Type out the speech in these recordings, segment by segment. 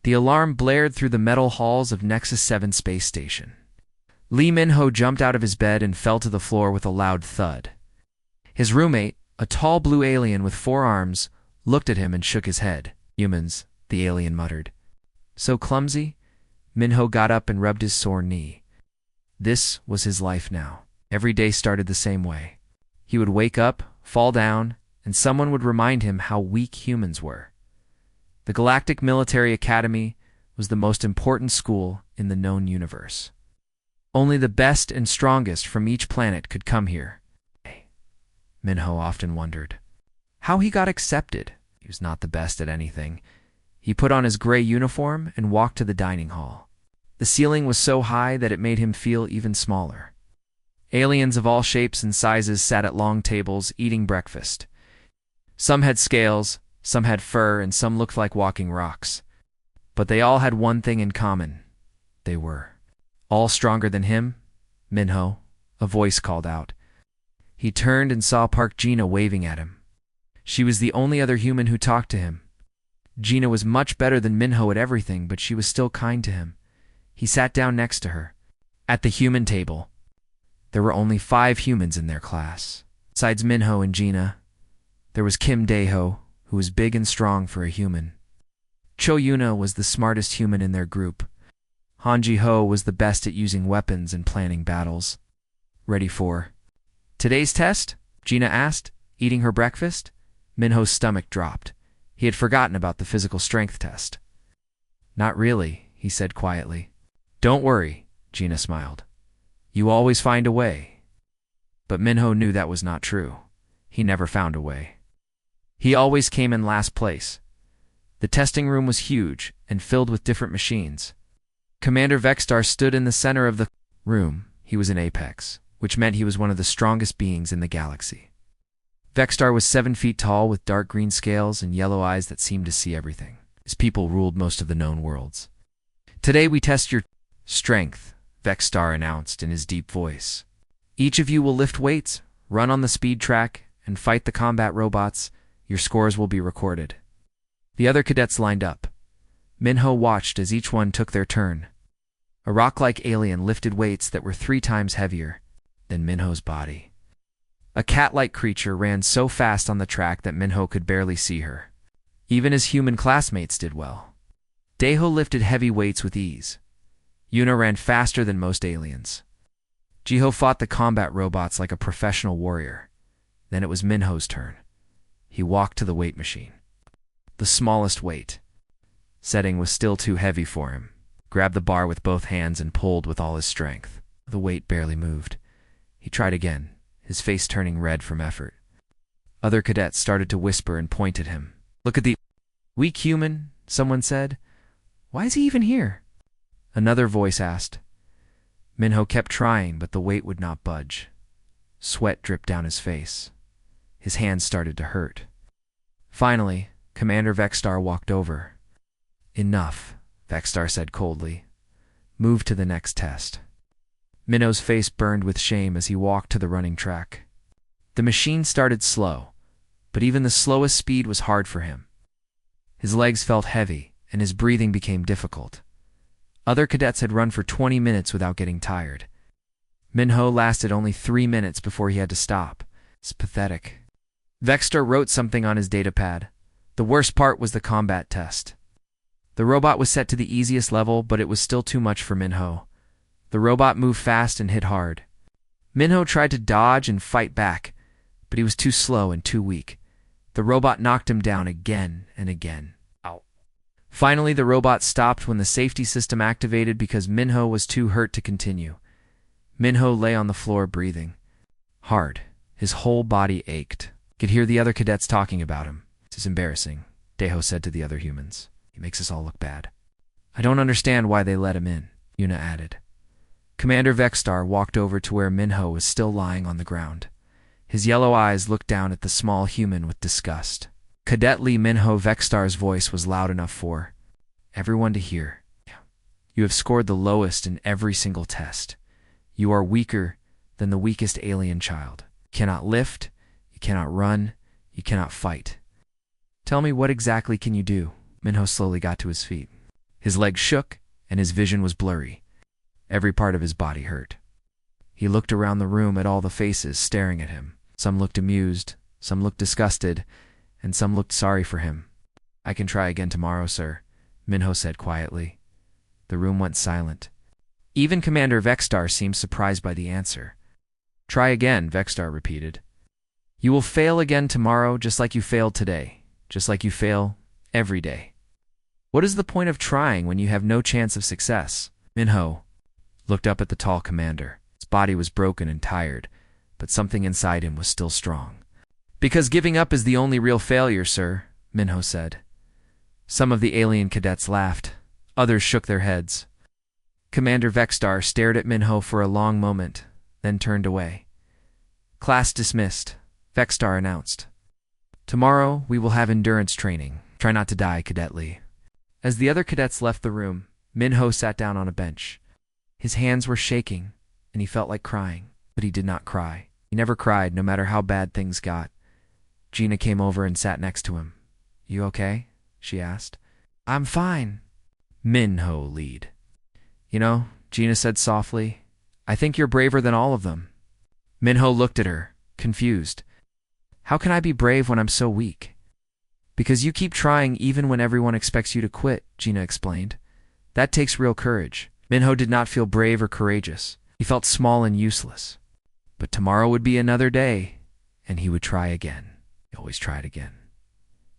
The alarm blared through the metal halls of Nexus 7 space station. Lee Min-ho jumped out of his bed and fell to the floor with a loud thud. His roommate, a tall blue alien with 4 arms, looked at him and shook his head. "Humans," the alien muttered. "So clumsy?" Min-ho got up and rubbed his sore knee. This was his life now. Every day started the same way. He would wake up, fall down, and someone would remind him how weak humans were. The Galactic Military Academy was the most important school in the known universe. Only the best and strongest from each planet could come here. Min-ho often wondered how he got accepted. He was not the best at anything. He put on his gray uniform and walked to the dining hall. The ceiling was so high that it made him feel even smaller. Aliens of all shapes and sizes sat at long tables eating breakfast. Some had scales, some had fur, and some looked like walking rocks. But they all had one thing in common. They were all stronger than him. "Min-ho," a voice called out. He turned and saw Park Gina waving at him. She was the only other human who talked to him. Gina was much better than Min-ho at everything, but she was still kind to him. He sat down next to her. At the human table, there were only 5 humans in their class. Besides Min-ho and Gina, there was Kim Dae-ho, who was big and strong for a human. Cho Yuna was the smartest human in their group. Han Ji-ho was the best at using weapons and planning battles. "Ready for today's test?" Gina asked, eating her breakfast. Min-ho's stomach dropped. He had forgotten about the physical strength test. "Not really," he said quietly. "Don't worry," Gina smiled. "You always find a way." But Min-ho knew that was not true. He never found a way. He always came in last place. The testing room was huge and filled with different machines. Commander Vexstar stood in the center of the room. He was an apex, which meant he was one of the strongest beings in the galaxy. Vexstar was 7 feet tall with dark green scales and yellow eyes that seemed to see everything. His people ruled most of the known worlds. "Today we test your strength," Vexstar announced in his deep voice. "Each of you will lift weights, run on the speed track, and fight the combat robots. Your scores will be recorded." The other cadets lined up. Min-ho watched as each one took their turn. A rock-like alien lifted weights that were 3 times heavier than Min-ho's body. A cat-like creature ran so fast on the track that Min-ho could barely see her. Even his human classmates did well. Dae-ho lifted heavy weights with ease. Yuna ran faster than most aliens. Ji-ho fought the combat robots like a professional warrior. Then it was Min-ho's turn. He walked to the weight machine. The smallest weight setting was still too heavy for him. Grabbed the bar with both hands and pulled with all his strength. The weight barely moved. He tried again, his face turning red from effort. Other cadets started to whisper and point at him. "Look at the weak human," someone said. "Why is he even here?" Another voice asked. Min-ho kept trying, but the weight would not budge. Sweat dripped down his face. His hands started to hurt. Finally, Commander Vexstar walked over. "Enough," Vexstar said coldly. "Move to the next test." Min-ho's face burned with shame as he walked to the running track. The machine started slow, but even the slowest speed was hard for him. His legs felt heavy, and his breathing became difficult. Other cadets had run for 20 minutes without getting tired. Min-ho lasted only 3 minutes before he had to stop. It's pathetic. Vexstar wrote something on his datapad. The worst part was the combat test. The robot was set to the easiest level, but it was still too much for Min-ho. The robot moved fast and hit hard. Min-ho tried to dodge and fight back, but he was too slow and too weak. The robot knocked him down again and again. Ow. Finally, the robot stopped when the safety system activated because Min-ho was too hurt to continue. Min-ho lay on the floor breathing hard. His whole body ached. He could hear the other cadets talking about him. "This is embarrassing," Dae-ho said to the other humans. "He makes us all look bad." "I don't understand why they let him in," Yuna added. Commander Vexstar walked over to where Min-ho was still lying on the ground. His yellow eyes looked down at the small human with disgust. Cadet Lee Min-ho Vexstar's voice was loud enough for everyone to hear. "You have scored the lowest in every single test. You are weaker than the weakest alien child. You cannot lift, you cannot run, you cannot fight. Tell me, what exactly can you do?" Min-ho slowly got to his feet. His legs shook, and his vision was blurry. Every part of his body hurt. He looked around the room at all the faces staring at him. Some looked amused, some looked disgusted, and some looked sorry for him. "I can try again tomorrow, sir," Minho said quietly. The room went silent. Even Commander Vexstar seemed surprised by the answer. "Try again," Vexstar repeated. "You will fail again tomorrow just like you failed today, just like you fail every day. What is the point of trying when you have no chance of success?" Minho looked up at the tall commander. His body was broken and tired, but something inside him was still strong. "Because giving up is the only real failure, sir," Minho said. Some of the alien cadets laughed. Others shook their heads. Commander Vexstar stared at Minho for a long moment, then turned away. "Class dismissed," Vexstar announced. "Tomorrow we will have endurance training. Try not to die, Cadet Lee." As the other cadets left the room, Minho sat down on a bench. His hands were shaking, and he felt like crying, but he did not cry. He never cried, no matter how bad things got. Gina came over and sat next to him. "You okay?" she asked. "I'm fine," Minho lead. "You know," Gina said softly, "I think you're braver than all of them." Minho looked at her, confused. "How can I be brave when I'm so weak?" "Because you keep trying even when everyone expects you to quit," Gina explained. "That takes real courage." Minho did not feel brave or courageous. He felt small and useless. But tomorrow would be another day, and he would try again. He always tried again.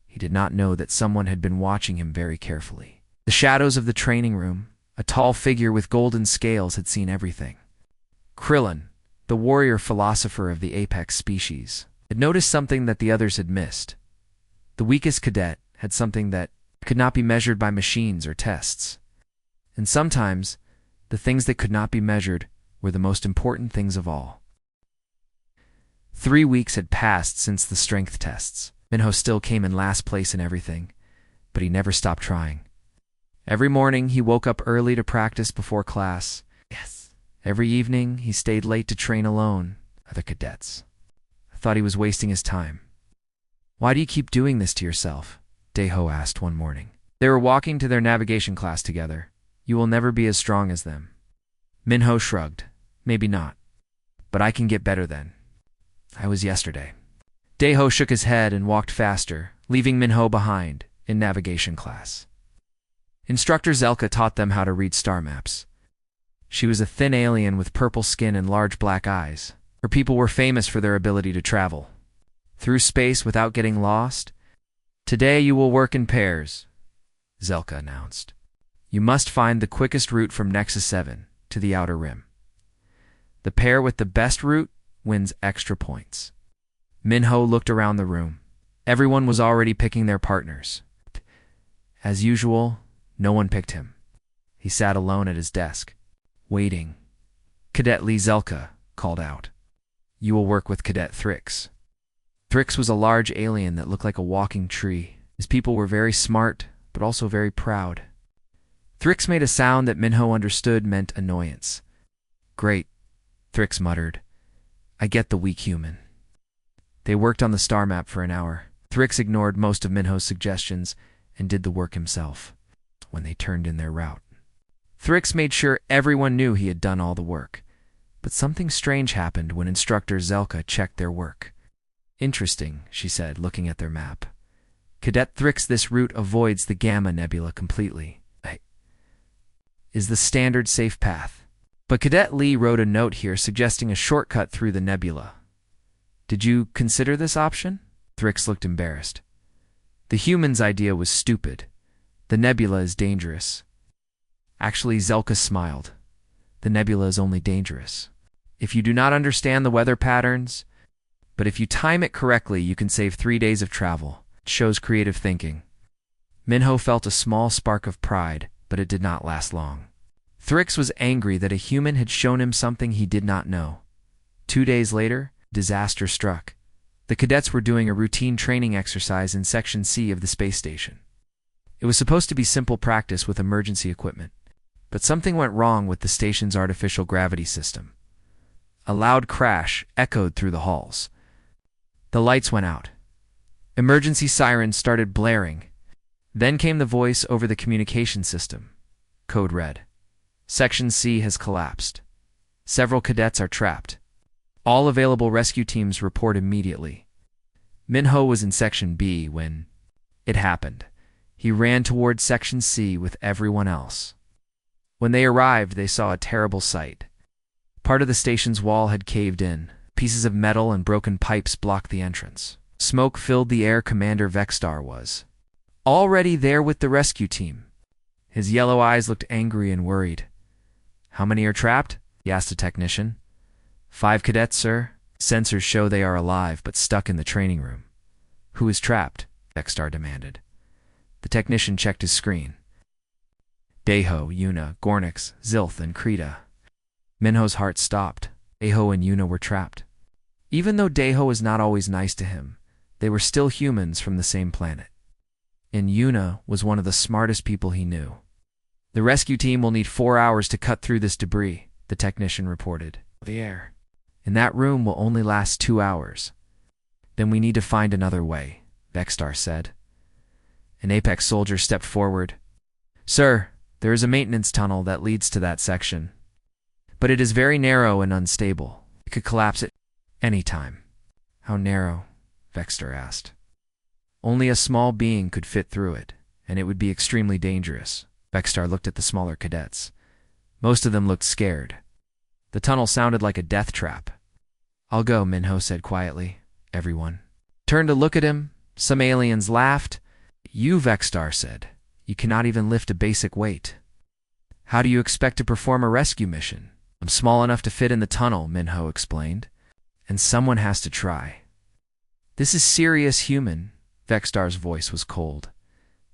He did not know that someone had been watching him very carefully. The shadows of the training room, a tall figure with golden scales, had seen everything. Krillin, the warrior philosopher of the apex species, had noticed something that the others had missed. The weakest cadet had something that could not be measured by machines or tests. And sometimes, the things that could not be measured were the most important things of all. 3 weeks had passed since the strength tests. Minho still came in last place in everything, but he never stopped trying. Every morning, he woke up early to practice before class. Yes. Every evening, he stayed late to train alone. Other cadets thought he was wasting his time. "Why do you keep doing this to yourself?" Daeho asked one morning. They were walking to their navigation class together. "You will never be as strong as them." Minho shrugged. "Maybe not. But I can get better then. I was yesterday." Daeho shook his head and walked faster, leaving Minho behind in navigation class. Instructor Zelka taught them how to read star maps. She was a thin alien with purple skin and large black eyes. Her people were famous for their ability to travel through space without getting lost. "Today you will work in pairs," Zelka announced. "You must find the quickest route from Nexus 7 to the Outer Rim. The pair with the best route wins extra points." Minho looked around the room. Everyone was already picking their partners. As usual, no one picked him. He sat alone at his desk, waiting. Cadet Lee Zelka called out, "You will work with Cadet Thrix." Thrix was a large alien that looked like a walking tree. His people were very smart, but also very proud. Thrix made a sound that Minho understood meant annoyance. "Great," Thrix muttered. "I get the weak human." They worked on the star map for an hour. Thrix ignored most of Minho's suggestions and did the work himself when they turned in their route. Thrix made sure everyone knew he had done all the work. But something strange happened when Instructor Zelka checked their work. "Interesting," she said, looking at their map. "Cadet Thrix, this route avoids the Gamma Nebula completely. Is the standard safe path. But Cadet Lee wrote a note here suggesting a shortcut through the nebula. Did you consider this option?" Thrix looked embarrassed. "The human's idea was stupid. The nebula is dangerous." Actually, Zelka smiled. "The nebula is only dangerous if you do not understand the weather patterns, but if you time it correctly, you can save 3 days of travel." It shows creative thinking. Minho felt a small spark of pride, but it did not last long. Thrix was angry that a human had shown him something he did not know. 2 days later, disaster struck. The cadets were doing a routine training exercise in Section C of the space station. It was supposed to be simple practice with emergency equipment, but something went wrong with the station's artificial gravity system. A loud crash echoed through the halls. The lights went out. Emergency sirens started blaring. Then came the voice over the communication system. Code Red. Section C has collapsed. Several cadets are trapped. All available rescue teams report immediately. Minho was in Section B when it happened. He ran toward Section C with everyone else. When they arrived, they saw a terrible sight. Part of the station's wall had caved in. Pieces of metal and broken pipes blocked the entrance. Smoke filled the air. Commander Vexstar was already there with the rescue team. His yellow eyes looked angry and worried. "How many are trapped?" he asked a technician. 5 cadets, sir. Sensors show they are alive but stuck in the training room. "Who is trapped?" Vexstar demanded. The technician checked his screen. Deho, Yuna, Gornix, Zilth, and Krita. Minho's heart stopped. Deho and Yuna were trapped. Even though Deho was not always nice to him, they were still humans from the same planet. And Yuna was one of the smartest people he knew. "The rescue team will need 4 hours to cut through this debris," the technician reported. "The air in that room will only last 2 hours. Then we need to find another way," Vexstar said. An Apex soldier stepped forward. "Sir, there is a maintenance tunnel that leads to that section. But it is very narrow and unstable. It could collapse at any time." "How narrow?" Vexstar asked. "Only a small being could fit through it, and it would be extremely dangerous." Vexstar looked at the smaller cadets. Most of them looked scared. The tunnel sounded like a death trap. "I'll go," Minho said quietly. Everyone turned to look at him. Some aliens laughed. "You," Vexstar said. "You cannot even lift a basic weight. How do you expect to perform a rescue mission?" "I'm small enough to fit in the tunnel," Minho explained. "And someone has to try." "This is serious, human." Vexstar's voice was cold.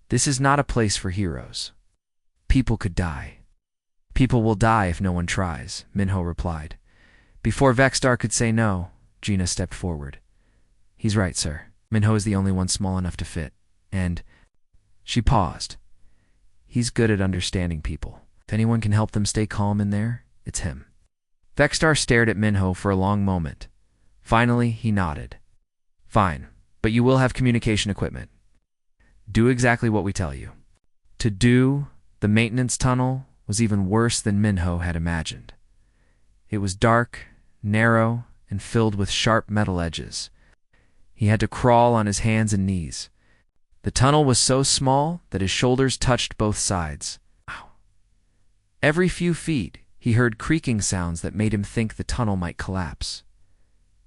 "This is not a place for heroes. People could die." "People will die if no one tries," Minho replied. Before Vexstar could say no, Gina stepped forward. "He's right, sir. Minho is the only one small enough to fit. And..." She paused. "He's good at understanding people. If anyone can help them stay calm in there, it's him." Vexstar stared at Minho for a long moment. Finally, he nodded. "Fine, but you will have communication equipment. Do exactly what we tell you." To do the maintenance tunnel was even worse than Minho had imagined. It was dark, narrow, and filled with sharp metal edges. He had to crawl on his hands and knees. The tunnel was so small that his shoulders touched both sides. Ow. Every few feet, he heard creaking sounds that made him think the tunnel might collapse.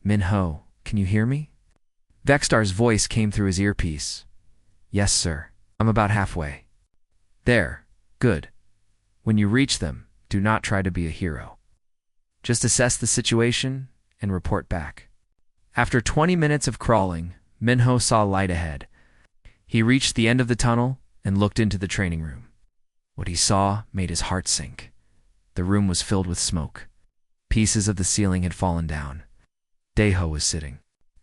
"Minho, can you hear me?" Vexstar's voice came through his earpiece. "Yes, sir. I'm about halfway." "There. Good. When you reach them, do not try to be a hero. Just assess the situation and report back." After 20 minutes of crawling, Minho saw light ahead. He reached the end of the tunnel and looked into the training room. What he saw made his heart sink. The room was filled with smoke. Pieces of the ceiling had fallen down. Deho was sitting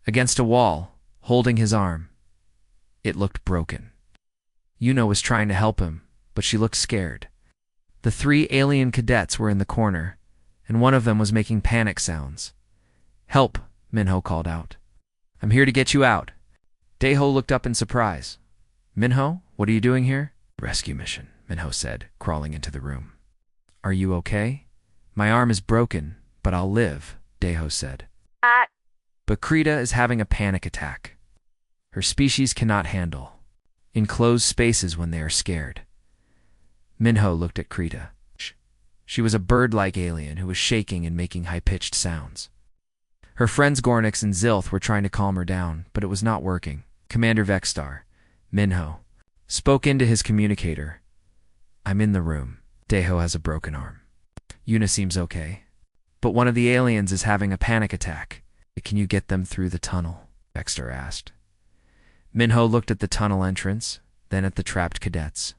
against a wall, holding his arm. It looked broken. Yuna was trying to help him, but she looked scared. The 3 alien cadets were in the corner, and one of them was making panic sounds. "Help," Minho called out. "I'm here to get you out." Deho looked up in surprise. "Minho, what are you doing here?" "Rescue mission," Minho said, crawling into the room. "Are you okay?" "My arm is broken, but I'll live," Deho said. "But Krita is having a panic attack. Her species cannot handle enclosed spaces when they are scared." Minho looked at Krita. She was a bird-like alien who was shaking and making high-pitched sounds. Her friends Gornix and Zilth were trying to calm her down, but it was not working. Commander Vexstar, Minho, spoke into his communicator. "I'm in the room. Deho has a broken arm. Yuna seems okay. But one of the aliens is having a panic attack. Can you get them through the tunnel?" Vexstar asked. Minho looked at the tunnel entrance, then at the trapped cadets.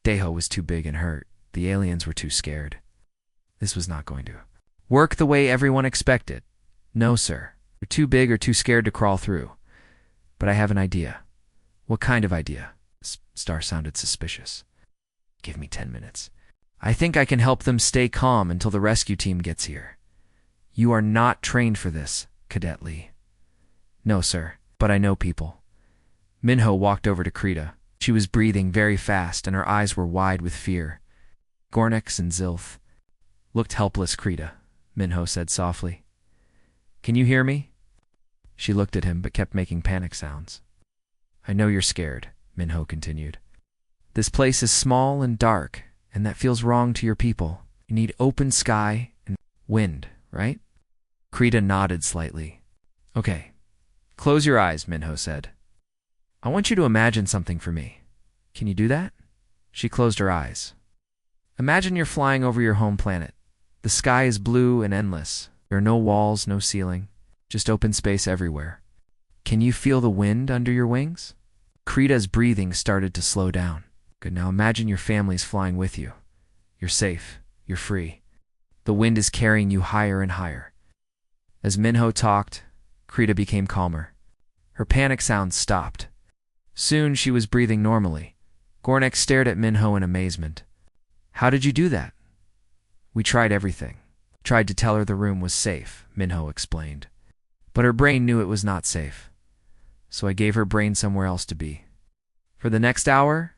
Deho was too big and hurt. The aliens were too scared. This was not going to work the way everyone expected. "No, sir. They're too big or too scared to crawl through. But I have an idea." "What kind of idea?" Star sounded suspicious. "Give me 10 minutes. I think I can help them stay calm until the rescue team gets here." "You are not trained for this, Cadet Lee." "No, sir, but I know people." Minho walked over to Krita. She was breathing very fast and her eyes were wide with fear. Gornix and Zilth looked helpless. Krita, Minho said softly. Can you hear me? She looked at him but kept making panic sounds. I know you're scared, Minho continued. This place is small and dark, and that feels wrong to your people. You need open sky and wind, right? Krita nodded slightly. Okay. Close your eyes, Minho said. I want you to imagine something for me. Can you do that? She closed her eyes. Imagine you're flying over your home planet. The sky is blue and endless. There are no walls, no ceiling, just open space everywhere. Can you feel the wind under your wings? Krita's breathing started to slow down. Good, now imagine your family's flying with you. You're safe. You're free. The wind is carrying you higher and higher. As Minho talked, Krita became calmer. Her panic sounds stopped. Soon she was breathing normally. Gornix stared at Minho in amazement. How did you do that? We tried everything. Tried to tell her the room was safe, Minho explained. But her brain knew it was not safe. So I gave her brain somewhere else to be. For the next hour,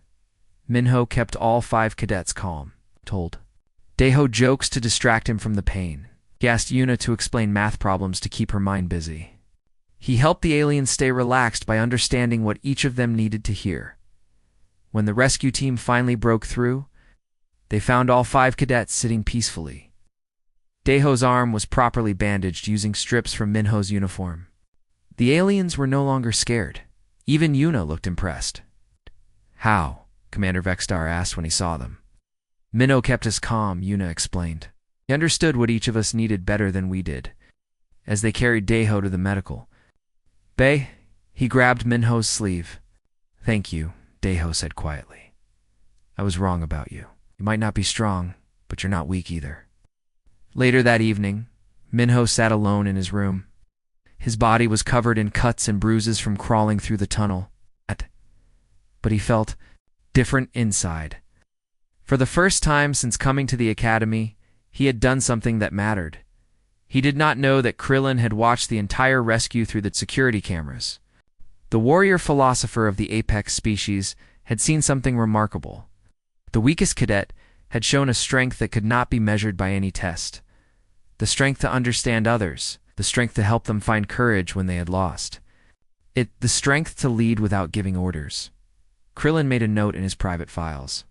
Minho kept all 5 cadets calm, told. Daeho jokes to distract him from the pain. He asked Yuna to explain math problems to keep her mind busy. He helped the aliens stay relaxed by understanding what each of them needed to hear. When the rescue team finally broke through, they found all 5 cadets sitting peacefully. Daeho's arm was properly bandaged using strips from Minho's uniform. The aliens were no longer scared. Even Yuna looked impressed. How? Commander Vexstar asked when he saw them. Minho kept us calm, Yuna explained. He understood what each of us needed better than we did. As they carried Daeho to the medical bay, he grabbed Minho's sleeve. Thank you, Daeho said quietly. I was wrong about you. You might not be strong, but you're not weak either. Later that evening, Minho sat alone in his room. His body was covered in cuts and bruises from crawling through the tunnel. But he felt different inside. For the first time since coming to the academy, he had done something that mattered. He did not know that Krillin had watched the entire rescue through the security cameras. The warrior philosopher of the apex species had seen something remarkable. The weakest cadet had shown a strength that could not be measured by any test. The strength to understand others, the strength to help them find courage when they had lost. The strength to lead without giving orders. Krillin made a note in his private files.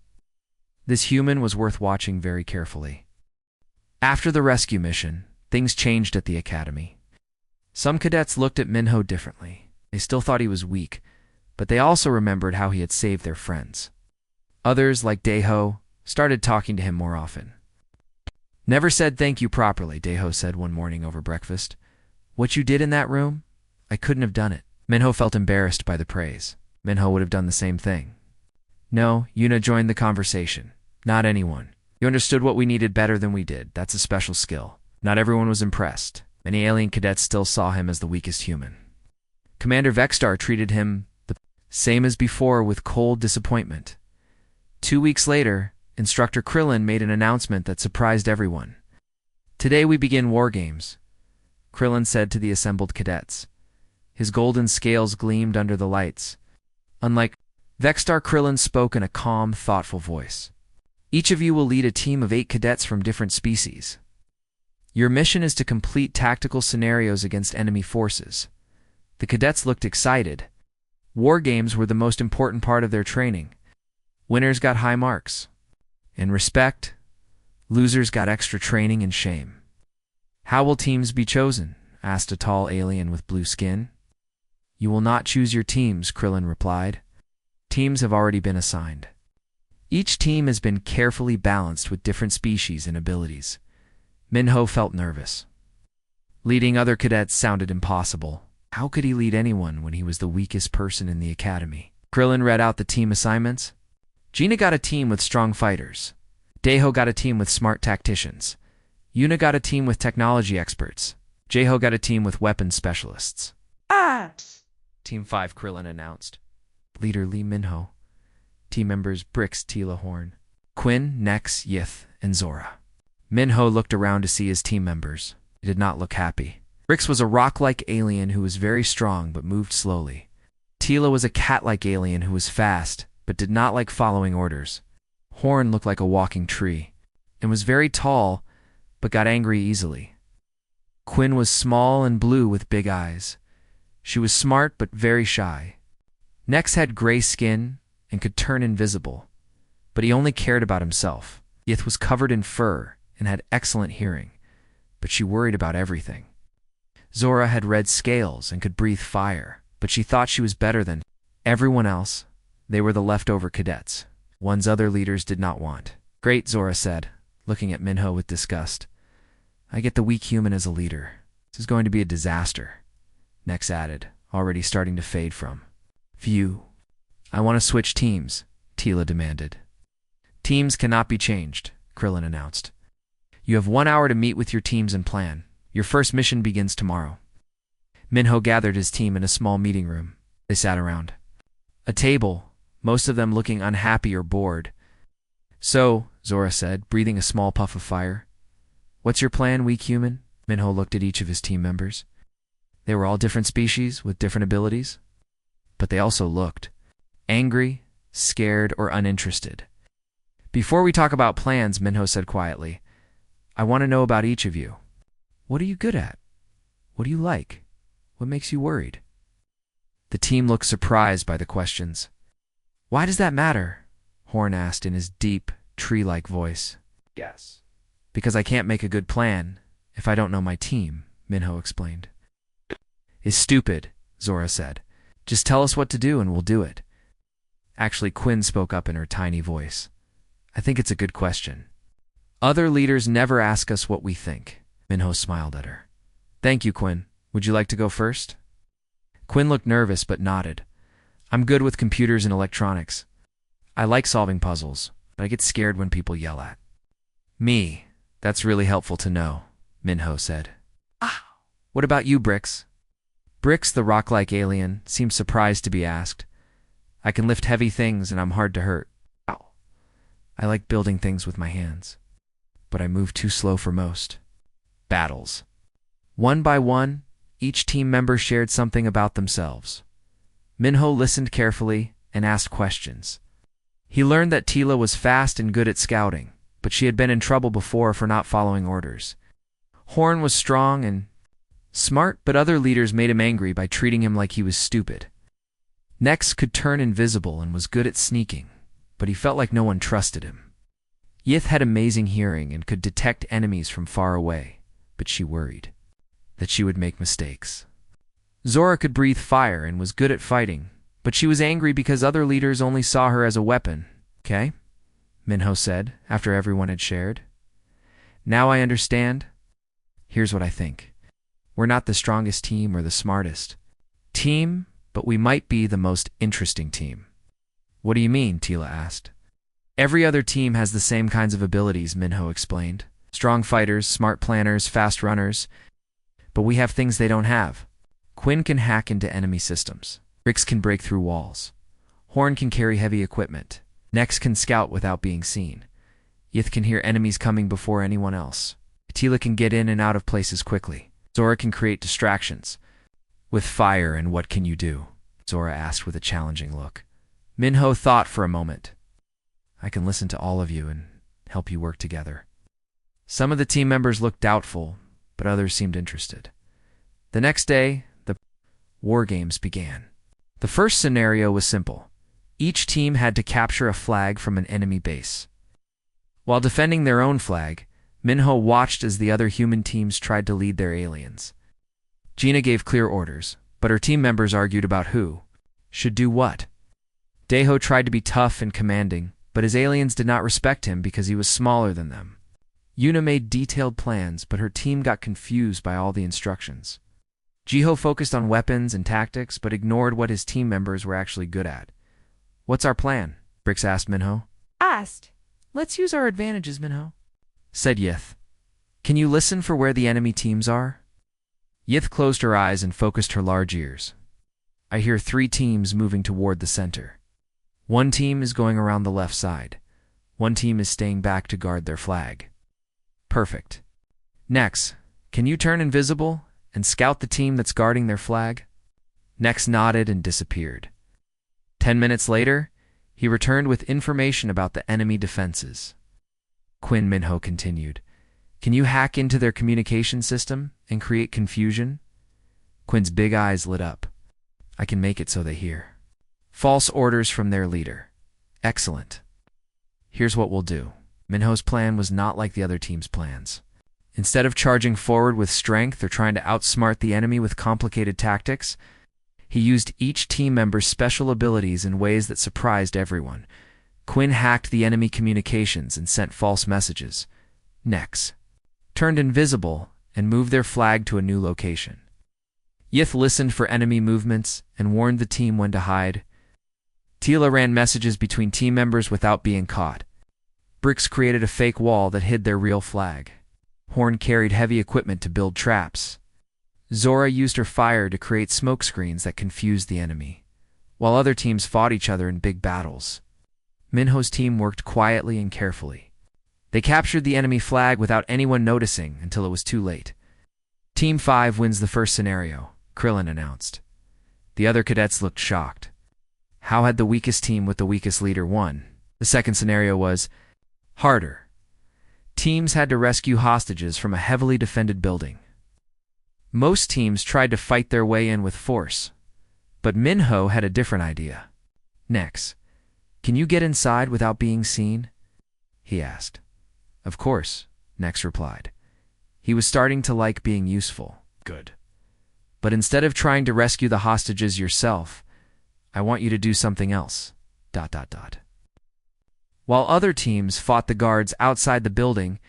This human was worth watching very carefully. After the rescue mission, things changed at the academy. Some cadets looked at Minho differently. They still thought he was weak, but they also remembered how he had saved their friends. Others, like Daeho, started talking to him more often. Never said thank you properly, Daeho said one morning over breakfast. What you did in that room? I couldn't have done it. Minho felt embarrassed by the praise. Minho would have done the same thing. No, Yuna joined the conversation. Not anyone. You understood what we needed better than we did. That's a special skill. Not everyone was impressed. Many alien cadets still saw him as the weakest human. Commander Vexstar treated him the same as before with cold disappointment. 2 weeks later, Instructor Krillin made an announcement that surprised everyone. Today we begin war games, Krillin said to the assembled cadets. His golden scales gleamed under the lights. Unlike Vexstar, Krillin spoke in a calm, thoughtful voice. Each of you will lead a team of 8 cadets from different species. Your mission is to complete tactical scenarios against enemy forces. The cadets looked excited. War games were the most important part of their training. Winners got high marks and respect. Losers got extra training and shame. How will teams be chosen? Asked a tall alien with blue skin. You will not choose your teams, Krillin replied. Teams have already been assigned. Each team has been carefully balanced with different species and abilities. Minho felt nervous. Leading other cadets sounded impossible. How could he lead anyone when he was the weakest person in the academy? Krillin read out the team assignments. Gina got a team with strong fighters. Daeho got a team with smart tacticians. Yuna got a team with technology experts. Jaeho got a team with weapons specialists. Team 5, Krillin announced. Leader Lee Minho. Team members Brix, Tila Horn, Quinn, Nex, Yith, and Zora. Minho looked around to see his team members. He did not look happy. Brix was a rock-like alien who was very strong but moved slowly. Tila was a cat-like alien who was fast but did not like following orders. Horn looked like a walking tree. and was very tall, but got angry easily. Quinn was small and blue with big eyes. She was smart but very shy. Nex had gray skin and could turn invisible, but he only cared about himself. Yith was covered in fur and had excellent hearing, but she worried about everything. Zora had red scales and could breathe fire, but she thought she was better than everyone else. They were the leftover cadets. One's other leaders did not want. Great, Zora said, looking at Minho with disgust. I get the weak human as a leader. This is going to be a disaster. Nex added, already starting to fade from view. I want to switch teams, Tila demanded. Teams cannot be changed, Krillin announced. You have 1 hour to meet with your teams and plan. Your first mission begins tomorrow. Minho gathered his team in a small meeting room. They sat around a table, most of them looking unhappy or bored. So, Zora said, breathing a small puff of fire. What's your plan, weak human? Minho looked at each of his team members. They were all different species with different abilities, but they also looked angry, scared, or uninterested. Before we talk about plans, Minho said quietly, I want to know about each of you. What are you good at? What do you like? What makes you worried? The team looked surprised by the questions. Why does that matter? Horn asked in his deep, tree-like voice. Yes. Because I can't make a good plan if I don't know my team, Minho explained. Is stupid, Zora said. Just tell us what to do and we'll do it. Actually, Quinn spoke up in her tiny voice. I think it's a good question. Other leaders never ask us what we think. Minho smiled at her. Thank you, Quinn. Would you like to go first? Quinn looked nervous but nodded. I'm good with computers and electronics. I like solving puzzles, but I get scared when people yell at me. That's really helpful to know, Minho said. What about you, Brix? Brix, the rock-like alien, seemed surprised to be asked. I can lift heavy things and I'm hard to hurt. I like building things with my hands, but I move too slow for most battles. One by one, each team member shared something about themselves. Minho listened carefully and asked questions. He learned that Tila was fast and good at scouting, but she had been in trouble before for not following orders. Horn was strong and smart, but other leaders made him angry by treating him like he was stupid. Nex could turn invisible and was good at sneaking, but he felt like no one trusted him. Yith had amazing hearing and could detect enemies from far away, but she worried that she would make mistakes. Zora could breathe fire and was good at fighting, but she was angry because other leaders only saw her as a weapon. Okay? Minho said, after everyone had shared. Now I understand. Here's what I think. We're not the strongest team or the smartest team, but we might be the most interesting team. What do you mean? Tila asked. Every other team has the same kinds of abilities, Minho explained. Strong fighters, smart planners, fast runners. But we have things they don't have. Quinn can hack into enemy systems. Rix can break through walls. Horn can carry heavy equipment. Nex can scout without being seen. Yith can hear enemies coming before anyone else. Tila can get in and out of places quickly. Zora can create distractions. With fire, and what can you do? Zora asked with a challenging look. Minho thought for a moment. I can listen to all of you and help you work together. Some of the team members looked doubtful, but others seemed interested. The next day, the war games began. The first scenario was simple. Each team had to capture a flag from an enemy base. While defending their own flag, Minho watched as the other human teams tried to lead their aliens. Gina gave clear orders, but her team members argued about who should do what. Deho tried to be tough and commanding, but his aliens did not respect him because he was smaller than them. Yuna made detailed plans, but her team got confused by all the instructions. Jiho focused on weapons and tactics, but ignored what his team members were actually good at. What's our plan? Brix asked Minho. Let's use our advantages, Minho, said Yith. Can you listen for where the enemy teams are? Yith closed her eyes and focused her large ears. I hear 3 teams moving toward the center. One team is going around the left side. One team is staying back to guard their flag. Perfect. Nex, can you turn invisible and scout the team that's guarding their flag? Nex nodded and disappeared. 10 minutes later, he returned with information about the enemy defenses. Minho continued. Can you hack into their communication system and create confusion? Quinn's big eyes lit up. I can make it so they hear. False orders from their leader. Excellent. Here's what we'll do. Minho's plan was not like the other team's plans. Instead of charging forward with strength or trying to outsmart the enemy with complicated tactics, he used each team member's special abilities in ways that surprised everyone. Quinn hacked the enemy communications and sent false messages. Nex turned invisible and moved their flag to a new location. Yith listened for enemy movements and warned the team when to hide. Tila ran messages between team members without being caught. Bricks created a fake wall that hid their real flag. Horn carried heavy equipment to build traps. Zora used her fire to create smoke screens that confused the enemy, while other teams fought each other in big battles. Minho's team worked quietly and carefully. They captured the enemy flag without anyone noticing until it was too late. Team 5 wins the first scenario, Krillin announced. The other cadets looked shocked. How had the weakest team with the weakest leader won? The second scenario was harder. Teams had to rescue hostages from a heavily defended building. Most teams tried to fight their way in with force, but Minho had a different idea. Nex, can you get inside without being seen? He asked. Of course, Nex replied. He was starting to like being useful. Good. But instead of trying to rescue the hostages yourself, I want you to do something else. ... While other teams fought the guards outside the building,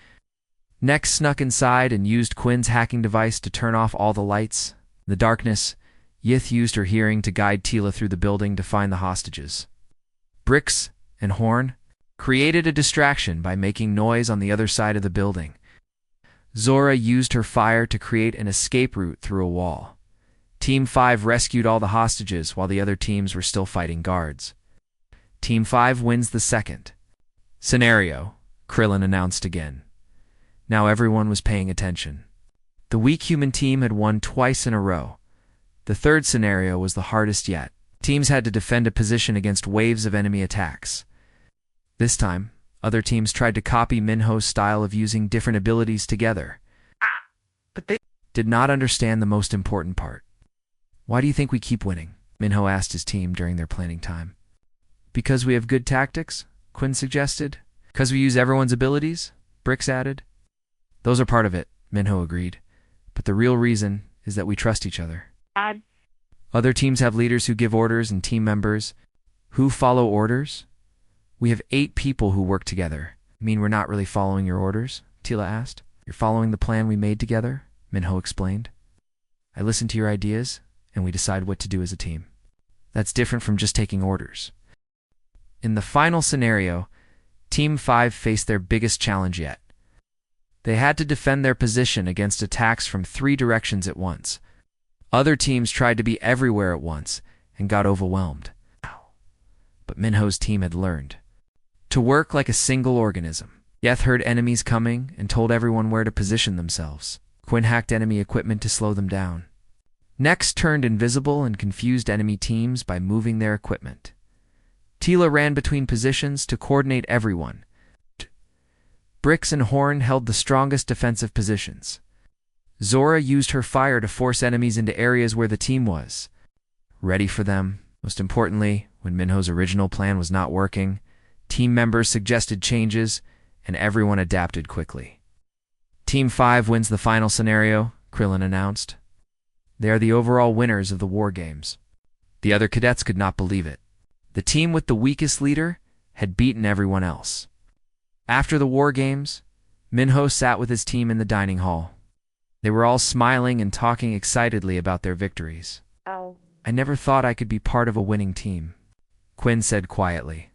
Nex snuck inside and used Quinn's hacking device to turn off all the lights. In the darkness, Yith used her hearing to guide Tila through the building to find the hostages. Bricks and Horn created a distraction by making noise on the other side of the building. Zora used her fire to create an escape route through a wall. Team 5 rescued all the hostages while the other teams were still fighting guards. Team 5 wins the second scenario, Krillin announced again. Now everyone was paying attention. The weak human team had won twice in a row. The third scenario was the hardest yet. Teams had to defend a position against waves of enemy attacks. This time, other teams tried to copy Minho's style of using different abilities together. But they did not understand the most important part. Why do you think we keep winning? Minho asked his team during their planning time. Because we have good tactics? Quinn suggested. Because we use everyone's abilities? Bricks added. Those are part of it, Minho agreed. But the real reason is that we trust each other. Other teams have leaders who give orders and team members who follow orders. We have 8 people who work together. Mean we're not really following your orders? Tila asked. You're following the plan we made together? Minho explained. I listen to your ideas, and we decide what to do as a team. That's different from just taking orders. In the final scenario, Team 5 faced their biggest challenge yet. They had to defend their position against attacks from 3 directions at once. Other teams tried to be everywhere at once and got overwhelmed. But Minho's team had learned to work like a single organism. Yeth heard enemies coming and told everyone where to position themselves. Quinn hacked enemy equipment to slow them down. Nex turned invisible and confused enemy teams by moving their equipment. Tila ran between positions to coordinate everyone. Bricks and Horn held the strongest defensive positions. Zora used her fire to force enemies into areas where the team was ready for them. Most importantly, when Minho's original plan was not working, team members suggested changes, and everyone adapted quickly. Team 5 wins the final scenario, Krillin announced. They are the overall winners of the war games. The other cadets could not believe it. The team with the weakest leader had beaten everyone else. After the war games, Minho sat with his team in the dining hall. They were all smiling and talking excitedly about their victories. I never thought I could be part of a winning team, Quinn said quietly.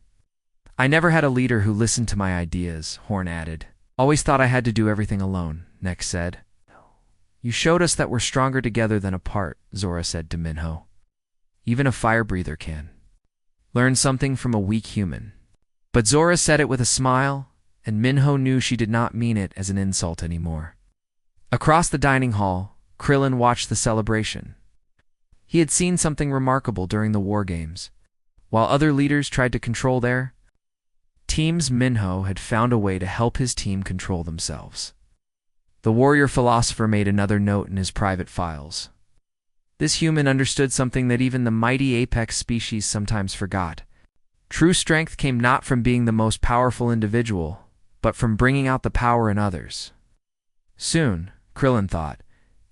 I never had a leader who listened to my ideas, Horn added. Always thought I had to do everything alone, Nex said. You showed us that we're stronger together than apart, Zora said to Minho. Even a fire breather can learn something from a weak human. But Zora said it with a smile, and Minho knew she did not mean it as an insult anymore. Across the dining hall, Krillin watched the celebration. He had seen something remarkable during the war games. While other leaders tried to control their Teams Minho had found a way to help his team control themselves. The warrior philosopher made another note in his private files. This human understood something that even the mighty apex species sometimes forgot. True strength came not from being the most powerful individual, but from bringing out the power in others. Soon, Krillin thought,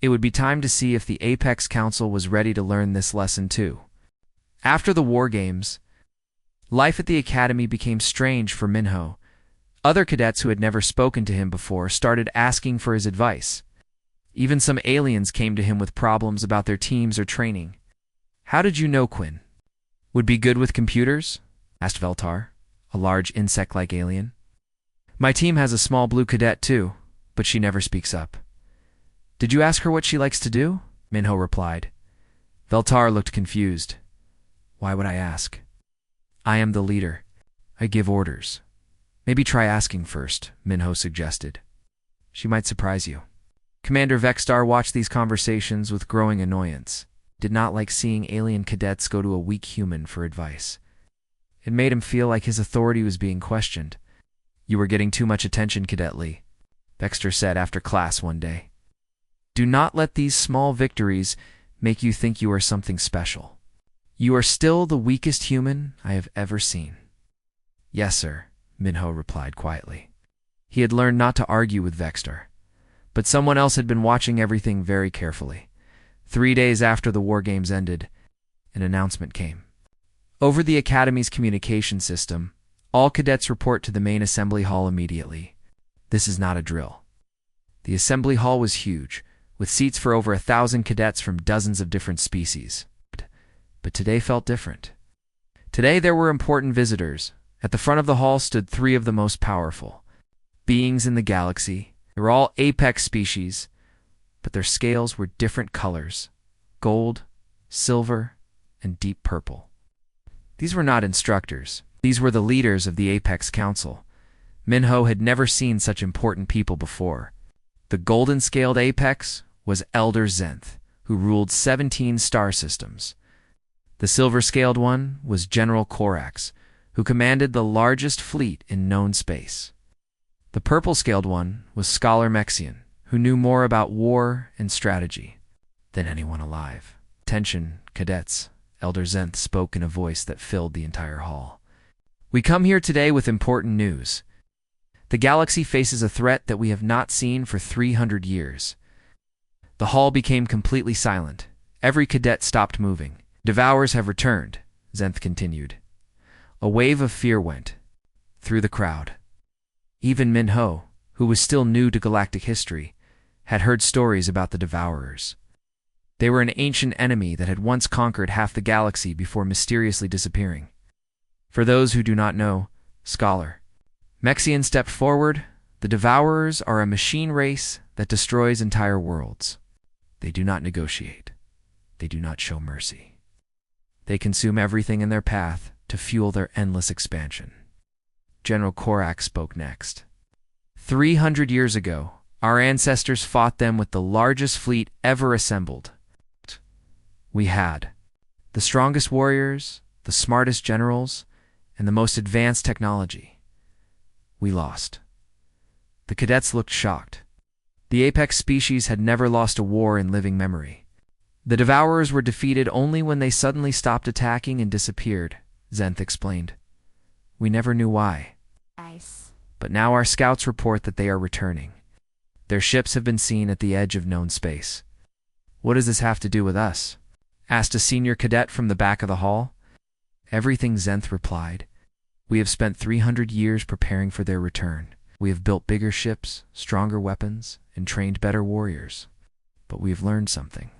it would be time to see if the Apex Council was ready to learn this lesson too. After the War Games, life at the Academy became strange for Minho. Other cadets who had never spoken to him before started asking for his advice. Even some aliens came to him with problems about their teams or training. "How did you know Quinn would be good with computers?" asked Veltar, a large insect-like alien. "My team has a small blue cadet too, but she never speaks up." "Did you ask her what she likes to do?" Minho replied. Veltar looked confused. "Why would I ask? I am the leader. I give orders." "Maybe try asking first," Minho suggested. "She might surprise you." Commander Vexstar watched these conversations with growing annoyance. He did not like seeing alien cadets go to a weak human for advice. It made him feel like his authority was being questioned. "You were getting too much attention, Cadet Lee," Vexstar said after class one day. "Do not let these small victories make you think you are something special. You are still the weakest human I have ever seen." "Yes, sir," Minho replied quietly. He had learned not to argue with Vexstar. But someone else had been watching everything very carefully. 3 days after the War Games ended, an announcement came. Over the Academy's communication system, all cadets report to the main assembly hall immediately. This is not a drill. The assembly hall was huge, with seats for over 1,000 cadets from dozens of different species. But today felt different. Today there were important visitors. At the front of the hall stood 3 of the most powerful beings in the galaxy. They were all apex species, but their scales were different colors: gold, silver, and deep purple. These were not instructors. These were the leaders of the Apex Council. Minho had never seen such important people before. The golden-scaled apex was Elder Zenth, who ruled 17 star systems. The silver-scaled one was General Corax, who commanded the largest fleet in known space. The purple-scaled one was Scholar Mexian, who knew more about war and strategy than anyone alive. "Attention, cadets," Elder Zenth spoke in a voice that filled the entire hall. "We come here today with important news. The galaxy faces a threat that we have not seen for 300 years. The hall became completely silent. Every cadet stopped moving. "Devourers have returned," Zenth continued. A wave of fear went through the crowd. Even Minho, who was still new to galactic history, had heard stories about the Devourers. They were an ancient enemy that had once conquered half the galaxy before mysteriously disappearing. For those who do not know, Scholar Mexian stepped forward. "The Devourers are a machine race that destroys entire worlds. They do not negotiate. They do not show mercy. They consume everything in their path to fuel their endless expansion." General Corax spoke next. 300 years ago, our ancestors fought them with the largest fleet ever assembled. We had the strongest warriors, the smartest generals, and the most advanced technology. We lost. The cadets looked shocked. The apex species had never lost a war in living memory. The Devourers were defeated only when they suddenly stopped attacking and disappeared, Zenth explained. "We never knew why. Nice. But now our scouts report that they are returning. Their ships have been seen at the edge of known space." "What does this have to do with us?" asked a senior cadet from the back of the hall. "Everything," Zenth replied. "We have spent 300 years preparing for their return. We have built bigger ships, stronger weapons, and trained better warriors. But we have learned something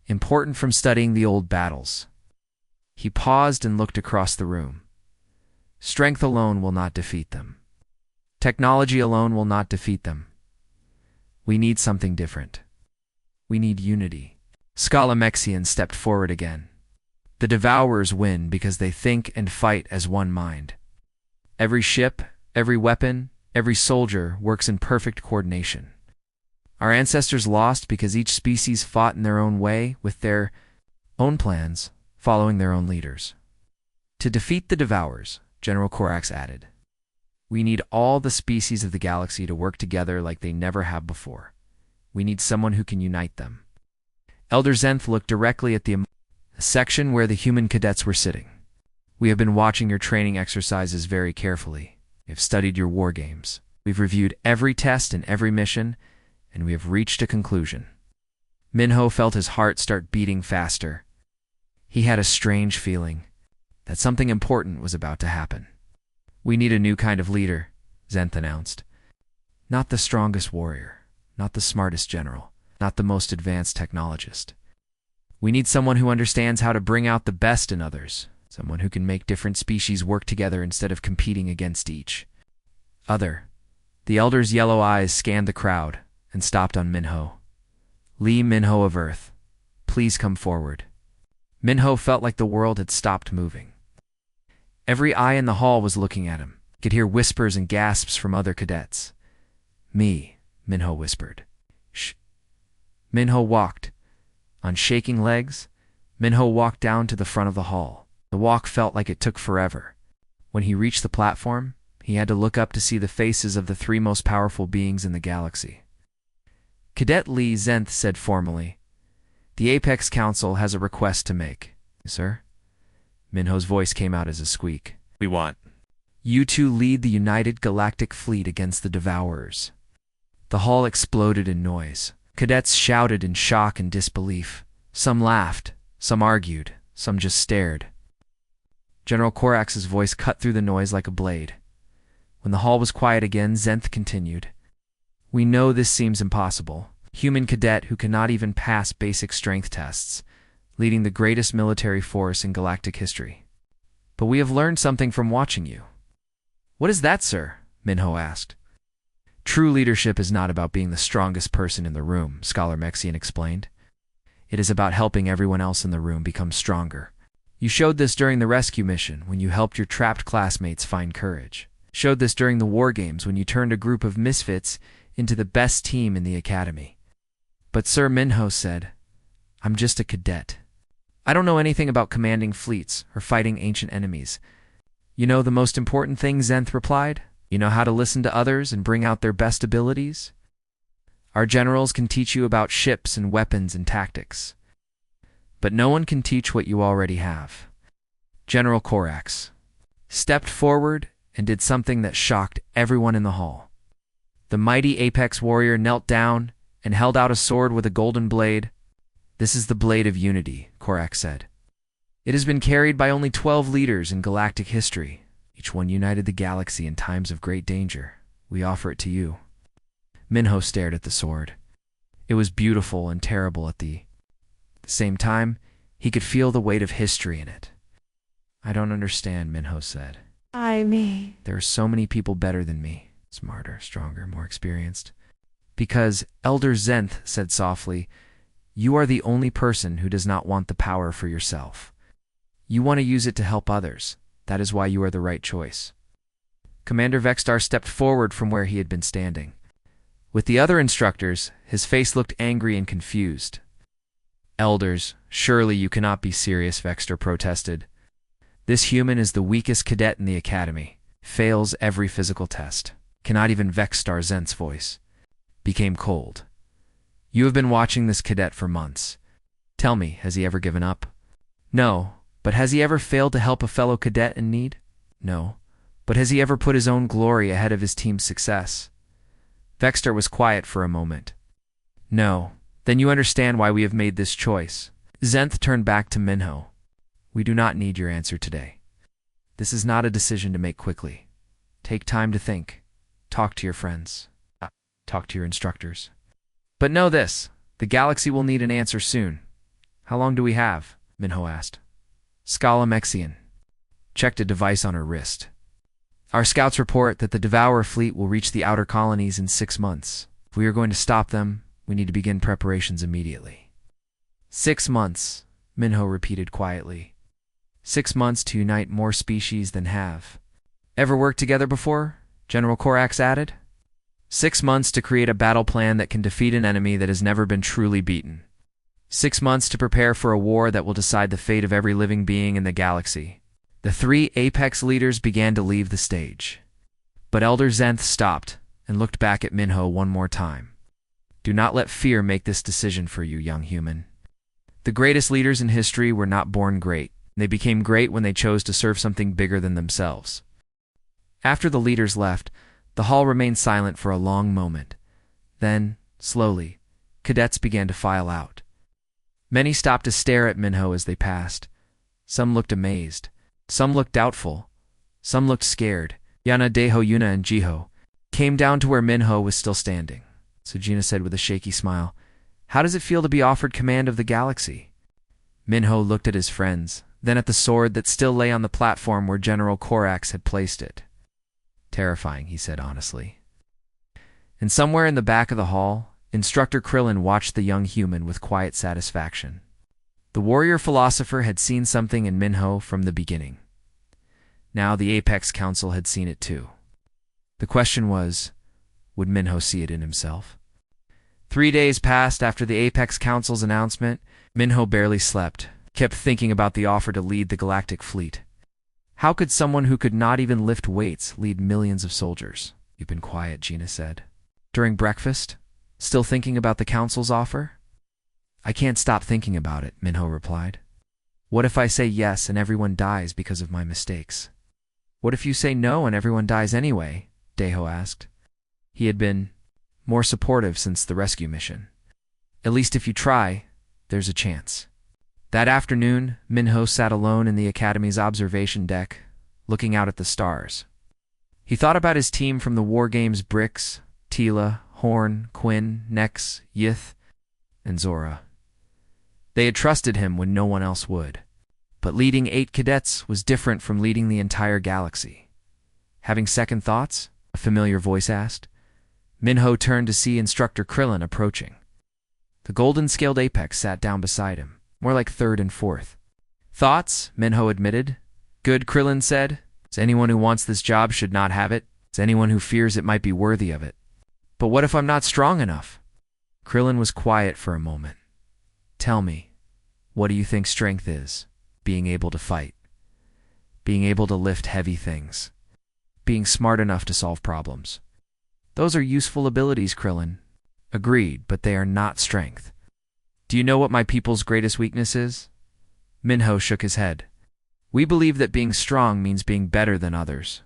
important from studying the old battles." He paused and looked across the room. "Strength alone will not defeat them. Technology alone will not defeat them. We need something different. We need unity." Scala Mexian stepped forward again. "The Devourers win because they think and fight as one mind. Every ship, every weapon, every soldier works in perfect coordination. Our ancestors lost because each species fought in their own way, with their own plans, following their own leaders. To defeat the Devourers," General Corax added, We need all the species of the galaxy to work together like they never have before. We need someone who can unite them. Elder Zenth looked directly at the section where the human cadets were sitting. We have been watching your training exercises very carefully. We have studied your war games. We've reviewed every test and every mission, and we have reached a conclusion. Minho felt his heart start beating faster. He had a strange feeling that something important was about to happen. We need a new kind of leader, Zenth announced. Not the strongest warrior, not the smartest general, not the most advanced technologist. We need someone who understands how to bring out the best in others, someone who can make different species work together instead of competing against each other. The elder's yellow eyes scanned the crowd and stopped on Minho. Lee Minho of Earth, please come forward. Minho felt like the world had stopped moving. Every eye in the hall was looking at him. He could hear whispers and gasps from other cadets. Me, Minho whispered. Shh. Minho walked. On shaking legs, Minho walked down to the front of the hall. The walk felt like it took forever. When he reached the platform, he had to look up to see the faces of the three most powerful beings in the galaxy. Cadet Lee Zenth said formally, "The Apex Council has a request to make." "Sir?" Minho's voice came out as a squeak. "We want "You two lead the United Galactic Fleet against the Devourers." The hall exploded in noise. Cadets shouted in shock and disbelief. Some laughed, some argued, some just stared. General Corax's voice cut through the noise like a blade. When the hall was quiet again, Zenth continued. "We know this seems impossible. Human cadet who cannot even pass basic strength tests, leading the greatest military force in galactic history. But we have learned something from watching you." "What is that, sir?" Minho asked. "True leadership is not about being the strongest person in the room," Scholar Mexian explained. "It is about helping everyone else in the room become stronger. You showed this during the rescue mission when you helped your trapped classmates find courage. Showed this during the war games when you turned a group of misfits into the best team in the academy. But Sir," Minho said, "I'm just a cadet. I don't know anything about commanding fleets or fighting ancient enemies." "You know the most important thing," Zenth replied. "You know how to listen to others and bring out their best abilities. Our generals can teach you about ships and weapons and tactics. But no one can teach what you already have." General Corax stepped forward and did something that shocked everyone in the hall. The mighty Apex warrior knelt down and held out a sword with a golden blade. "This is the Blade of Unity," Corax said. "It has been carried by only 12 leaders in galactic history. Each one united the galaxy in times of great danger. We offer it to you." Minho stared at the sword. It was beautiful and terrible at the same time. He could feel the weight of history in it. "I don't understand," Minho said. Me. "There are so many people better than me. Smarter, stronger, more experienced." "Because," Elder Zenth said softly, "you are the only person who does not want the power for yourself. You want to use it to help others. That is why you are the right choice." Commander Vexstar stepped forward from where he had been standing. With the other instructors, his face looked angry and confused. "Elders, surely you cannot be serious," Vexstar protested. "This human is the weakest cadet in the academy, fails every physical test, cannot even." Vexstar Zenth's voice became cold. "You have been watching this cadet for months. Tell me, has he ever given up?" "No, but has he ever failed to help a fellow cadet in need?" "No, but has he ever put his own glory ahead of his team's success?" Vexstar was quiet for a moment. "No. Then you understand why we have made this choice." Zenth turned back to Minho. "We do not need your answer today. This is not a decision to make quickly. Take time to think. Talk to your friends. Talk to your instructors. But know this, the galaxy will need an answer soon." "How long do we have?" Minho asked. Scala Mexian checked a device on her wrist. "Our scouts report that the Devourer fleet will reach the outer colonies in 6 months. If we are going to stop them, we need to begin preparations immediately." 6 months, Minho repeated quietly. 6 months to unite more species than have ever worked together before, General Corax added. 6 months to create a battle plan that can defeat an enemy that has never been truly beaten. 6 months to prepare for a war that will decide the fate of every living being in the galaxy. The 3 Apex leaders began to leave the stage. But Elder Zenth stopped and looked back at Minho one more time. Do not let fear make this decision for you, young human. The greatest leaders in history were not born great. They became great when they chose to serve something bigger than themselves. After the leaders left, the hall remained silent for a long moment. Then, slowly, cadets began to file out. Many stopped to stare at Minho as they passed. Some looked amazed. Some looked doubtful. Some looked scared. Yana, Deho, Yuna, and Jiho came down to where Minho was still standing. Sujina said with a shaky smile, "How does it feel to be offered command of the galaxy?" Minho looked at his friends, then at the sword that still lay on the platform where General Korax had placed it. "Terrifying," he said honestly. And somewhere in the back of the hall, Instructor Krillin watched the young human with quiet satisfaction. The warrior philosopher had seen something in Minho from the beginning. Now the Apex Council had seen it too. The question was, would Minho see it in himself? 3 days passed after the Apex Council's announcement. Minho barely slept, kept thinking about the offer to lead the galactic fleet. How could someone who could not even lift weights lead millions of soldiers? "You've been quiet," Gina said. "During breakfast? Still thinking about the Council's offer?" "I can't stop thinking about it," Minho replied. "What if I say yes and everyone dies because of my mistakes?" "What if you say no and everyone dies anyway?" Deho asked. He had been more supportive since the rescue mission. "At least if you try, there's a chance." That afternoon, Minho sat alone in the Academy's observation deck, looking out at the stars. He thought about his team from the war games: Brix, Tila, Horn, Quinn, Nex, Yith, and Zora. They had trusted him when no one else would. But leading 8 cadets was different from leading the entire galaxy. "Having second thoughts?" a familiar voice asked. Minho turned to see Instructor Krillin approaching. The golden-scaled Apex sat down beside him, more like third and fourth. "Thoughts?" Minho admitted. "Good," Krillin said. "As anyone who wants this job should not have it. As anyone who fears it might be worthy of it. But what if I'm not strong enough?" Krillin was quiet for a moment. "Tell me, what do you think strength is? Being able to fight. Being able to lift heavy things. Being smart enough to solve problems. Those are useful abilities, Krillin." "Agreed, but they are not strength." "Do you know what my people's greatest weakness is?" Minho shook his head. "We believe that being strong means being better than others.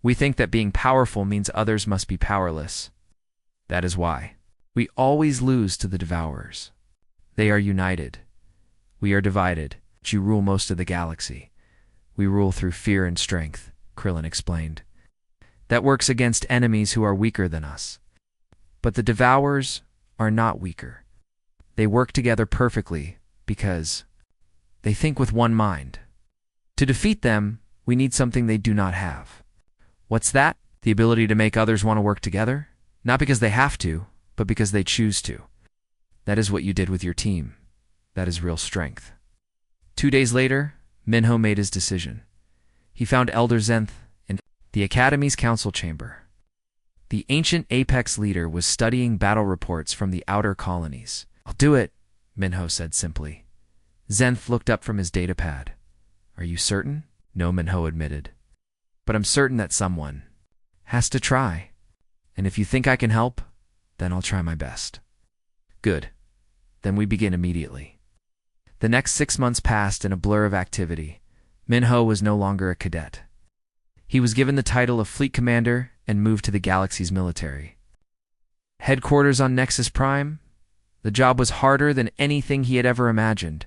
We think that being powerful means others must be powerless. That is why we always lose to the Devourers. They are united. We are divided. You rule most of the galaxy. We rule through fear and strength," Krillin explained. "That works against enemies who are weaker than us. But the Devourers are not weaker. They work together perfectly because they think with one mind. To defeat them, we need something they do not have." "What's that?" "The ability to make others want to work together. Not because they have to, but because they choose to. That is what you did with your team. That is real strength." 2 days later, Minho made his decision. He found Elder Zenth in the Academy's council chamber. The ancient Apex leader was studying battle reports from the outer colonies. "I'll do it," Minho said simply. Zenth looked up from his datapad. "Are you certain?" "No," Minho admitted. "But I'm certain that someone has to try. And if you think I can help, then I'll try my best." "Good. Then we begin immediately." The next 6 months passed in a blur of activity. Minho was no longer a cadet. He was given the title of Fleet Commander and moved to the galaxy's military. Headquarters on Nexus Prime? The job was harder than anything he had ever imagined.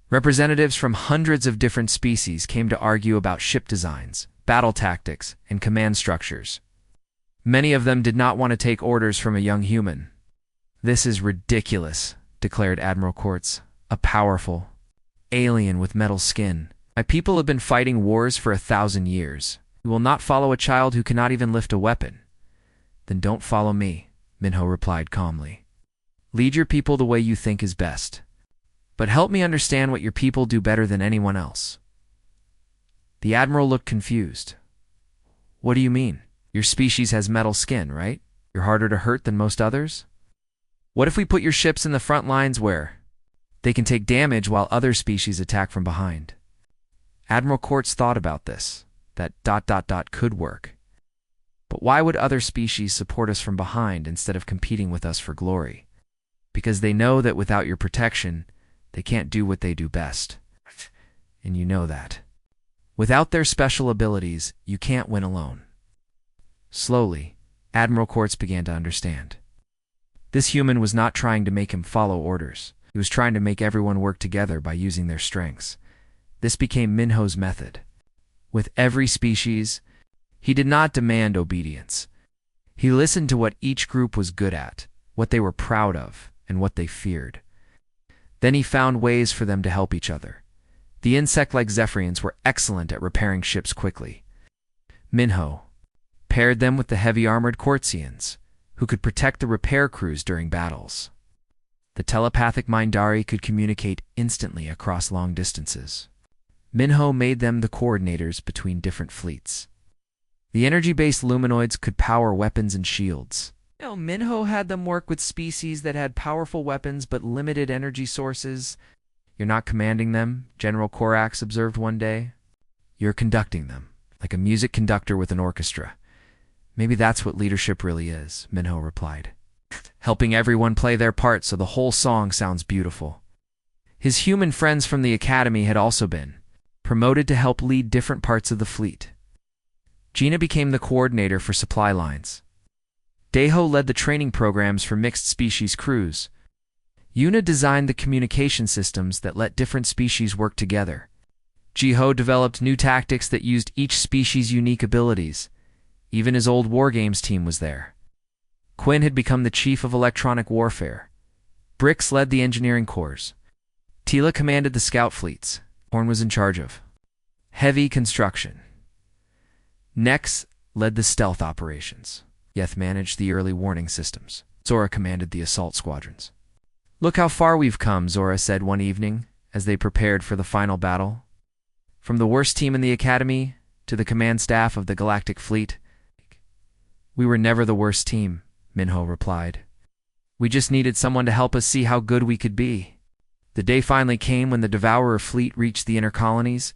Representatives from hundreds of different species came to argue about ship designs, battle tactics, and command structures. Many of them did not want to take orders from a young human. "This is ridiculous," declared Admiral Quartz, a powerful alien with metal skin. "My people have been fighting wars for 1,000 years. We will not follow a child who cannot even lift a weapon." "Then don't follow me," Minho replied calmly. "Lead your people the way you think is best. But help me understand what your people do better than anyone else." The Admiral looked confused. "What do you mean? Your species has metal skin, right? You're harder to hurt than most others? What if we put your ships in the front lines where they can take damage while other species attack from behind?" Admiral Quartz thought about this. That ... could work. But why would other species support us from behind instead of competing with us for glory? Because they know that without your protection, they can't do what they do best. And you know that. Without their special abilities, you can't win alone. Slowly, Admiral Quartz began to understand. This human was not trying to make him follow orders. He was trying to make everyone work together by using their strengths. This became Minho's method. With every species, he did not demand obedience. He listened to what each group was good at, what they were proud of, and what they feared. Then he found ways for them to help each other. The insect-like Zephyrians were excellent at repairing ships quickly. Minho paired them with the heavy-armored Quartzians, who could protect the repair crews during battles. The telepathic Mindari could communicate instantly across long distances. Minho made them the coordinators between different fleets. The energy-based luminoids could power weapons and shields. Minho had them work with species that had powerful weapons but limited energy sources. You're not commanding them, General Korax observed one day. You're conducting them, like a music conductor with an orchestra. Maybe that's what leadership really is, Minho replied. Helping everyone play their part so the whole song sounds beautiful. His human friends from the academy had also been promoted to help lead different parts of the fleet. Gina became the coordinator for supply lines. Deho led the training programs for mixed-species crews. Yuna designed the communication systems that let different species work together. Jiho developed new tactics that used each species' unique abilities. Even his old wargames team was there. Quinn had become the chief of electronic warfare. Brix led the engineering corps. Tila commanded the scout fleets. Horn was in charge of heavy construction. Nex led the stealth operations. Yeth managed the early warning systems. Zora commanded the assault squadrons. Look how far we've come, Zora said one evening as they prepared for the final battle. From the worst team in the academy to the command staff of the Galactic Fleet. We were never the worst team, Minho replied. We just needed someone to help us see how good we could be. The day finally came when the Devourer fleet reached the inner colonies.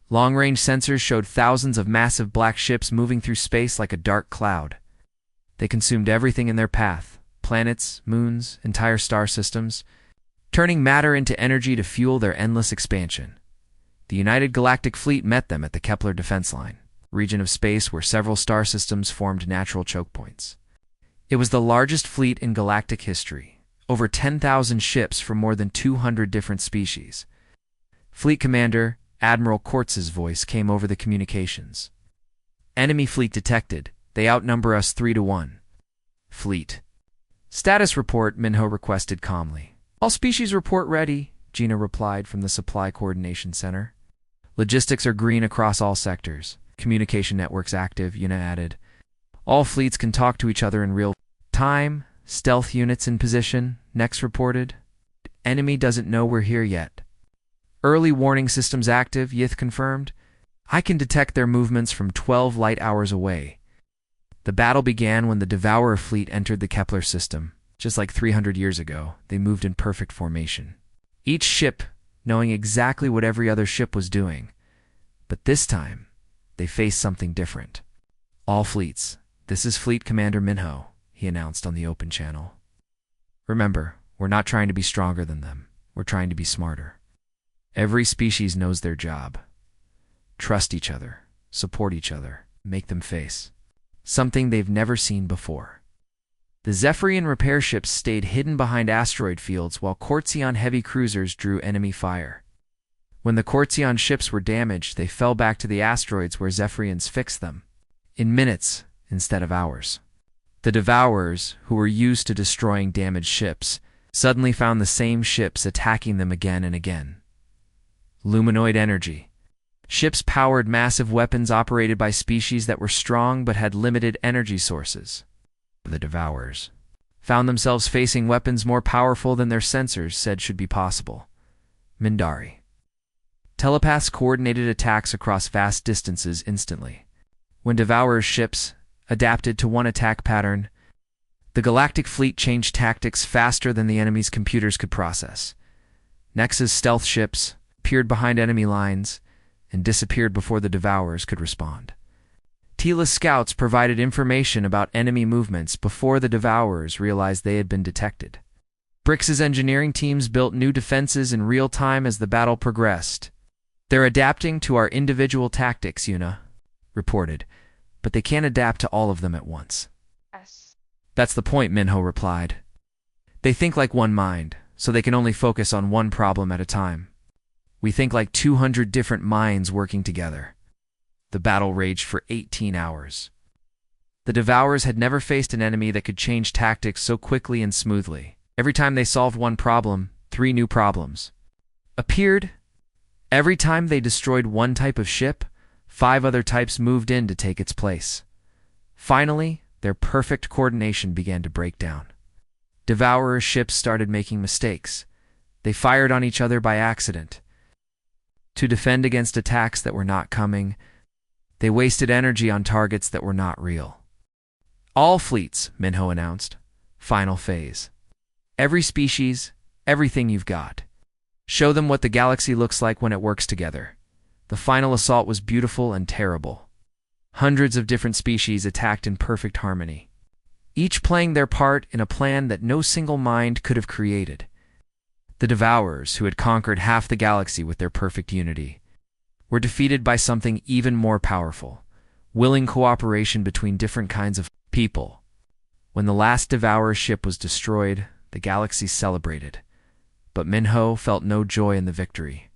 Long-range sensors showed thousands of massive black ships moving through space like a dark cloud. They consumed everything in their path, planets, moons, entire star systems, turning matter into energy to fuel their endless expansion. The United Galactic Fleet met them at the Kepler defense line, a region of space where several star systems formed natural choke points. It was the largest fleet in galactic history, over 10,000 ships from more than 200 different species. Fleet Commander Admiral Quartz's voice came over the communications. Enemy fleet detected. They outnumber us 3-1. Fleet. Status report, Minho requested calmly. All species report ready, Gina replied from the Supply Coordination Center. Logistics are green across all sectors. Communication networks active, Yuna added. All fleets can talk to each other in real time. Stealth units in position, Nex reported. Enemy doesn't know we're here yet. Early warning systems active, Yith confirmed. I can detect their movements from 12 light hours away. The battle began when the Devourer fleet entered the Kepler system. Just like 300 years ago, they moved in perfect formation. Each ship knowing exactly what every other ship was doing. But this time, they faced something different. All fleets, this is Fleet Commander Minho, he announced on the open channel. Remember, we're not trying to be stronger than them. We're trying to be smarter. Every species knows their job. Trust each other, support each other, make them face something they've never seen before. The Zephyrian repair ships stayed hidden behind asteroid fields while Quartzion heavy cruisers drew enemy fire. When the Quartzion ships were damaged, they fell back to the asteroids where Zephyrians fixed them, in minutes instead of hours. The Devourers, who were used to destroying damaged ships, suddenly found the same ships attacking them again and again. Luminoid energy. Ships powered massive weapons operated by species that were strong but had limited energy sources. The Devourers found themselves facing weapons more powerful than their sensors said should be possible. Mindari. Telepaths coordinated attacks across vast distances instantly. When Devourers' ships adapted to one attack pattern, the Galactic Fleet changed tactics faster than the enemy's computers could process. Nex's stealth ships appeared behind enemy lines and disappeared before the Devourers could respond. Tila's scouts provided information about enemy movements before the Devourers realized they had been detected. Brix's engineering teams built new defenses in real time as the battle progressed. "They're adapting to our individual tactics," Yuna reported, "but they can't adapt to all of them at once." Yes. "That's the point," Minho replied. "They think like one mind, so they can only focus on one problem at a time. We think like 200 different minds working together." The battle raged for 18 hours. The Devourers had never faced an enemy that could change tactics so quickly and smoothly. Every time they solved one problem, 3 new problems appeared. Every time they destroyed one type of ship, 5 other types moved in to take its place. Finally, their perfect coordination began to break down. Devourer ships started making mistakes. They fired on each other by accident. To defend against attacks that were not coming, they wasted energy on targets that were not real. "All fleets," Minho announced. "Final phase. Every species, everything you've got. Show them what the galaxy looks like when it works together." The final assault was beautiful and terrible. Hundreds of different species attacked in perfect harmony, each playing their part in a plan that no single mind could have created. The Devourers, who had conquered half the galaxy with their perfect unity, were defeated by something even more powerful: willing cooperation between different kinds of people. When the last Devourer ship was destroyed, the galaxy celebrated. But Minho felt no joy in the victory.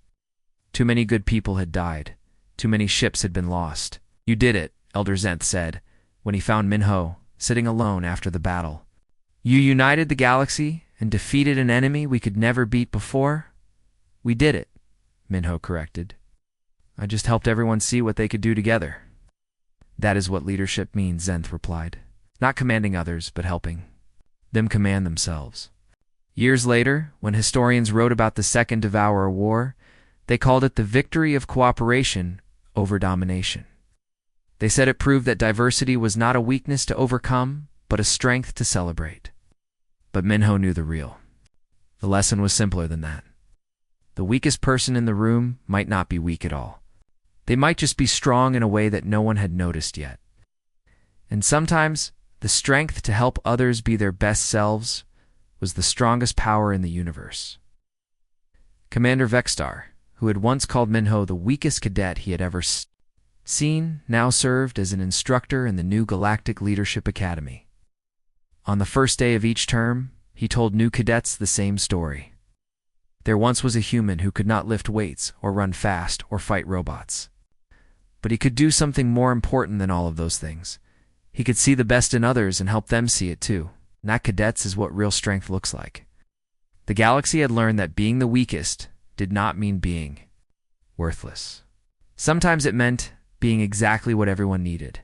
Too many good people had died. Too many ships had been lost. "You did it," Elder Zenth said, when he found Minho sitting alone after the battle. "You united the galaxy and defeated an enemy we could never beat before?" "We did it," Minho corrected. "I just helped everyone see what they could do together." "That is what leadership means," Zenth replied. "Not commanding others, but helping them command themselves." Years later, when historians wrote about the Second Devourer War, they called it the victory of cooperation over domination. They said it proved that diversity was not a weakness to overcome, but a strength to celebrate. But Minho knew the real. The lesson was simpler than that. The weakest person in the room might not be weak at all. They might just be strong in a way that no one had noticed yet. And sometimes, the strength to help others be their best selves was the strongest power in the universe. Commander Vexstar, who had once called Minho the weakest cadet he had ever seen, now served as an instructor in the new Galactic Leadership Academy. On the first day of each term, he told new cadets the same story. There once was a human who could not lift weights or run fast or fight robots. But he could do something more important than all of those things. He could see the best in others and help them see it too. And that, cadets, is what real strength looks like. The galaxy had learned that being the weakest did not mean being worthless. Sometimes it meant being exactly what everyone needed.